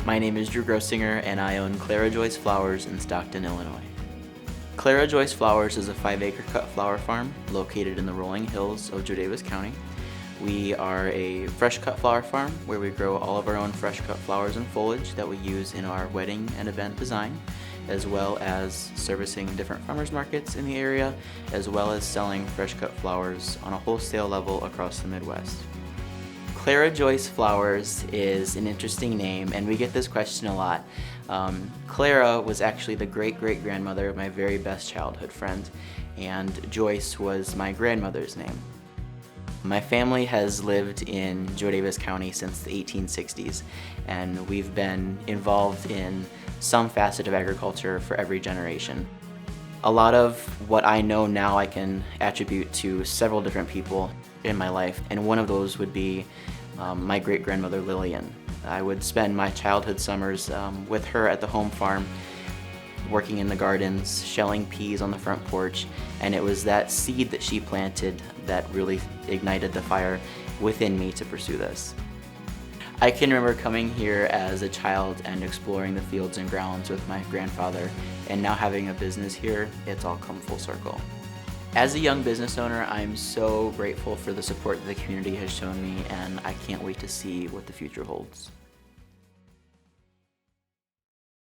My name is Drew Grossinger and I own Clara Joyce Flowers in Stockton, Illinois. Clara Joyce Flowers is a 5-acre cut flower farm located in the rolling hills of Davis County. We are a fresh cut flower farm where we grow all of our own fresh cut flowers and foliage that we use in our wedding and event design, as well as servicing different farmers markets in the area, as well as selling fresh cut flowers on a wholesale level across the Midwest. Clara Joyce Flowers is an interesting name, and we get this question a lot. Clara was actually the great-great-grandmother of my very best childhood friend, and Joyce was my grandmother's name. My family has lived in Davis County since the 1860s, and we've been involved in some facet of agriculture for every generation. A lot of what I know now I can attribute to several different people in my life, and one of those would be my great-grandmother Lillian. I would spend my childhood summers with her at the home farm, working in the gardens, shelling peas on the front porch, and it was that seed that she planted that really ignited the fire within me to pursue this. I can remember coming here as a child and exploring the fields and grounds with my grandfather, and now having a business here, it's all come full circle. As a young business owner, I'm so grateful for the support that the community has shown me, and I can't wait to see what the future holds.